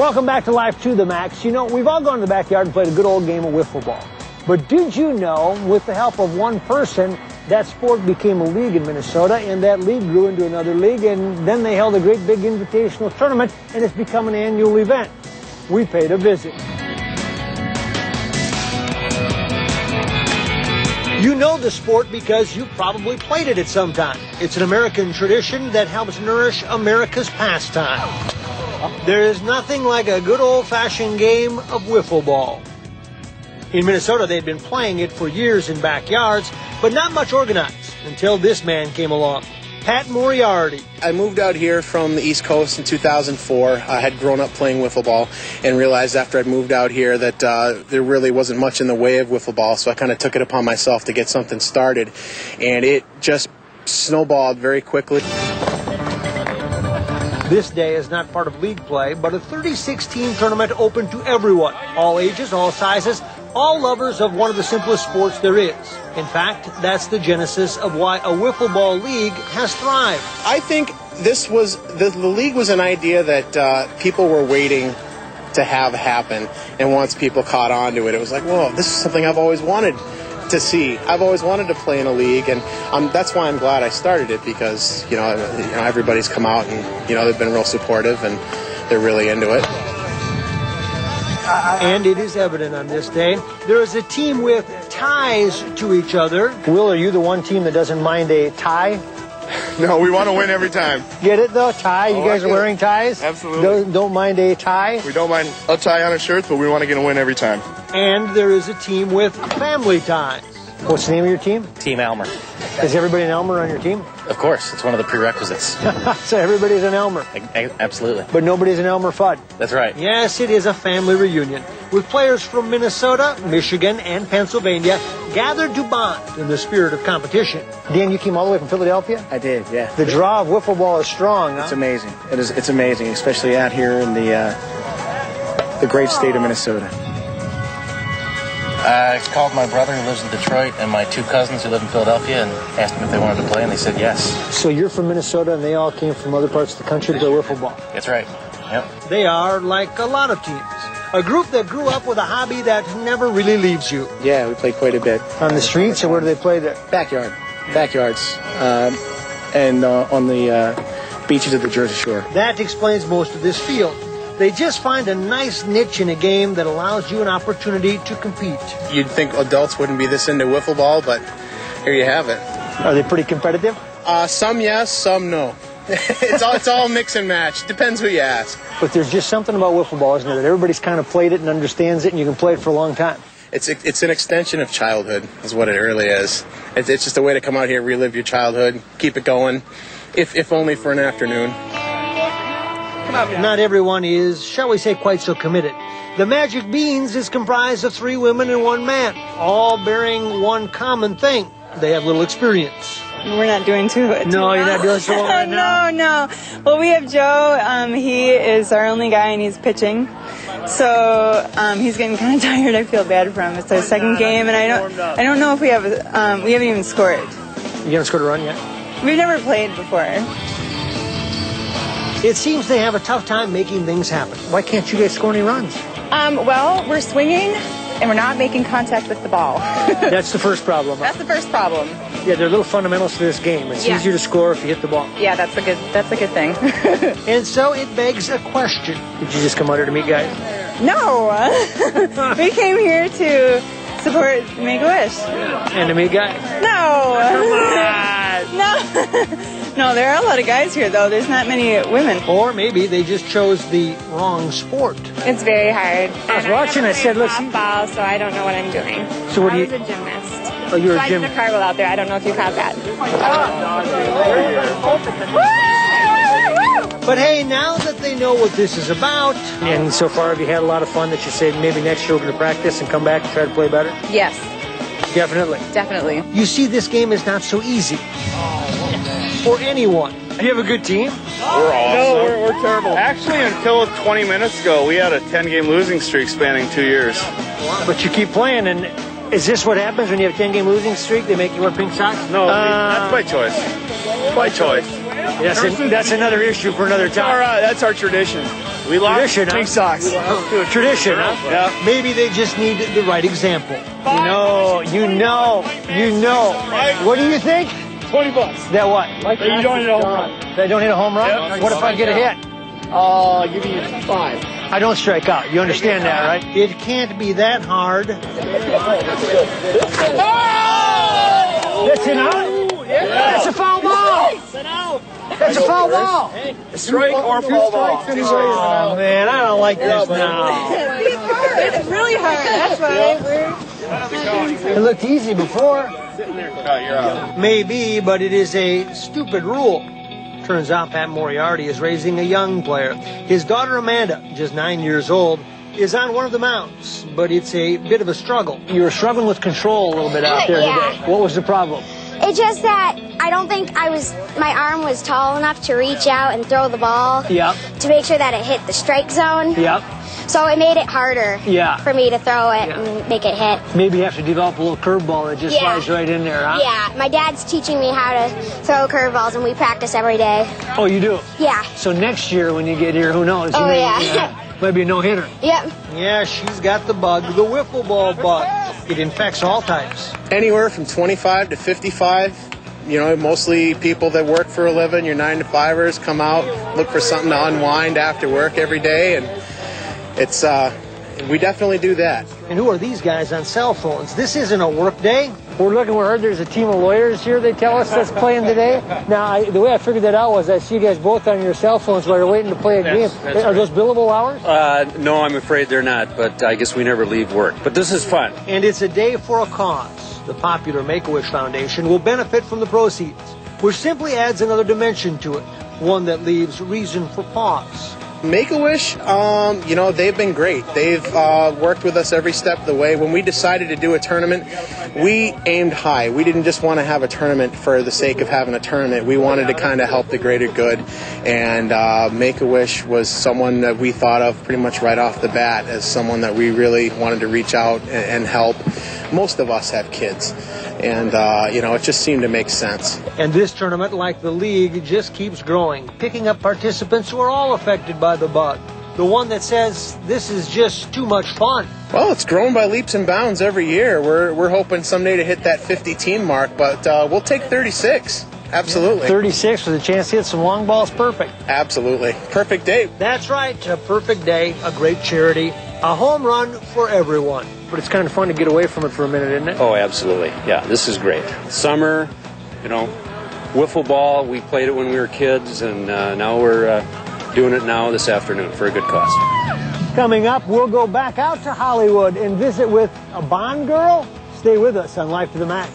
Welcome back to Life to the Max. You know, we've all gone to the backyard and played a good old game of wiffle ball. But did you know, with the help of one person, that sport became a league in Minnesota, and that league grew into another league, and then they held a great big invitational tournament, and it's become an annual event. We paid a visit. You know the sport because you probably played it at some time. It's an American tradition that helps nourish America's pastime. There is nothing like a good old-fashioned game of wiffle ball. In Minnesota, they'd been playing it for years in backyards, but not much organized until this man came along, Pat Moriarty. I moved out here from the East Coast in 2004. I had grown up playing wiffle ball and realized after I'd moved out here that there really wasn't much in the way of wiffle ball, so I kind of took it upon myself to get something started, and it just snowballed very quickly. This day is not part of league play, but a 36-team tournament open to everyone, all ages, all sizes, all lovers of one of the simplest sports there is. In fact, that's the genesis of why a wiffle ball league has thrived. I think the league was an idea that people were waiting to have happen, and once people caught on to it, it was like, whoa, this is something I've always wanted to see. I've always wanted to play in a league, and that's why I'm glad I started it, because you know everybody's come out and they've been real supportive and they're really into it. And it is evident on this day, there is a team with ties to each other. Will, are you the one team that doesn't mind a tie? No, we want to win every time. Get it though? Tie? You guys are wearing ties? Absolutely. Don't mind a tie? We don't mind a tie on our shirts, but we want to get a win every time. And there is a team with family ties. What's the name of your team? Team Elmer. Is everybody an Elmer on your team? Of course, it's one of the prerequisites. So everybody's an Elmer. Absolutely. But nobody's an Elmer Fudd. That's right. Yes, it is a family reunion with players from Minnesota, Michigan, and Pennsylvania gathered to bond in the spirit of competition. Dan, you came all the way from Philadelphia? I did, yeah. The draw of wiffle ball is strong, huh? It's amazing. It's amazing, especially out here in the great state of Minnesota. I called my brother who lives in Detroit and my two cousins who live in Philadelphia and asked them if they wanted to play, and they said yes. So you're from Minnesota and they all came from other parts of the country to play wiffle ball? That's right. Yep. They are like a lot of teams. A group that grew up with a hobby that never really leaves you. Yeah, we play quite a bit. On the streets, or where do they play there? Backyards, and on the beaches of the Jersey Shore. That explains most of this field. They just find a nice niche in a game that allows you an opportunity to compete. You'd think adults wouldn't be this into wiffle ball, but here you have it. Are they pretty competitive? Some yes, some no. It's all mix and match. Depends who you ask. But there's just something about wiffle ball, isn't there, that everybody's kind of played it and understands it, and you can play it for a long time. It's an extension of childhood, is what it really is. It's just a way to come out here, relive your childhood, keep it going, if only for an afternoon. Not everyone is, shall we say, quite so committed. The Magic Beans is comprised of 3 women and 1 man, all bearing one common thing. They have little experience. We're not doing too well. No, you're not doing so well right now? No. Well, we have Joe. He is our only guy, and he's pitching. So he's getting kind of tired. I feel bad for him. It's our second game, and I don't know if we have. We haven't even scored. You haven't scored a run yet? We've never played before. It seems they have a tough time making things happen. Why can't you guys score any runs? Well, we're swinging, and we're not making contact with the ball. That's the first problem. That's the first problem. Yeah, there are little fundamentals to this game. It's easier to score if you hit the ball. Yeah, that's a good thing. And so it begs a question. Did you just come out here to meet guys? No. We came here to support Make-A-Wish. And to meet guys? No. Come on! No. No, there are a lot of guys here, though. There's not many women. Or maybe they just chose the wrong sport. It's very hard. I was watching, I said, let's see. Ball, so I don't know what I'm doing. So what do you... I was a gymnast. Oh, you're so a gym... I did a cartwheel out there. I don't know if you caught that. But hey, now that they know what this is about, and so far have you had a lot of fun that you say maybe next year we're going to practice and come back and try to play better? Yes. Definitely. Definitely. You see, this game is not so easy for anyone. Do you have a good team? We're awesome. No, we're terrible. Actually, until 20 minutes ago, we had a 10-game losing streak spanning 2 years. But you keep playing, and is this what happens when you have a 10-game losing streak? They make you wear pink socks? No, that's by choice. By choice. That's another issue for another time. That's our tradition. We lost. Tradition, huh? Pink socks. Tradition, huh? Yeah. Maybe they just need the right example. You know. What do you think? $20. That what? You don't hit a home run. They don't hit a home run? Yep. What if I get a hit? I'll give you 5. I don't strike out. You understand that, right? It can't be that hard. That's an out? That's a foul ball. That's a foul ball. Strike or foul ball. Oh, man, I don't like this now. It's really hard. That's why It looked easy before. You're out. Maybe, but it is a stupid rule. Turns out Pat Moriarty is raising a young player. His daughter Amanda, just 9 years old, is on one of the mounds, but it's a bit of a struggle. You were struggling with control a little bit out there today. What was the problem? It's just that I don't think my arm was tall enough to reach out and throw the ball. Yep. To make sure that it hit the strike zone. Yep. So it made it harder for me to throw it and make it hit. Maybe you have to develop a little curveball that just flies right in there, huh? Yeah, my dad's teaching me how to throw curveballs, and we practice every day. Oh, you do? Yeah. So next year when you get here, who knows? Oh, yeah. Maybe a no-hitter. Yep. Yeah, she's got the bug, the wiffle ball bug. It infects all types. Anywhere from 25 to 55. You know, mostly people that work for a living, your 9-to-5ers, come out, look for something to unwind after work every day, and it's we definitely do that. And who are these guys on cell phones? This isn't a work day. We heard there's a team of lawyers here, they tell us, that's playing today. Now, the way I figured that out was I see you guys both on your cell phones while you're waiting to play a game. Are those billable hours? No, I'm afraid they're not, but I guess we never leave work. But this is fun. And it's a day for a cause. The popular Make-A-Wish Foundation will benefit from the proceeds, which simply adds another dimension to it, one that leaves reason for pause. Make-A-Wish, you know, they've been great. They've worked with us every step of the way. When we decided to do a tournament, we aimed high. We didn't just want to have a tournament for the sake of having a tournament. We wanted to kind of help the greater good. And Make-A-Wish was someone that we thought of pretty much right off the bat as someone that we really wanted to reach out and help. Most of us have kids. And, you know, it just seemed to make sense. And this tournament, like the league, just keeps growing, picking up participants who are all affected by the bug. The one that says this is just too much fun. Well, it's grown by leaps and bounds every year. We're hoping someday to hit that 50-team mark, but we'll take 36. Absolutely. 36 with a chance to hit some long balls, perfect. Absolutely. Perfect day. That's right, a perfect day, a great charity, a home run for everyone. But it's kind of fun to get away from it for a minute, isn't it? Oh, absolutely. Yeah, this is great. Summer, you know, wiffle ball, we played it when we were kids, and now we're doing it now this afternoon for a good cause. Coming up, we'll go back out to Hollywood and visit with a Bond girl. Stay with us on Life to the Max.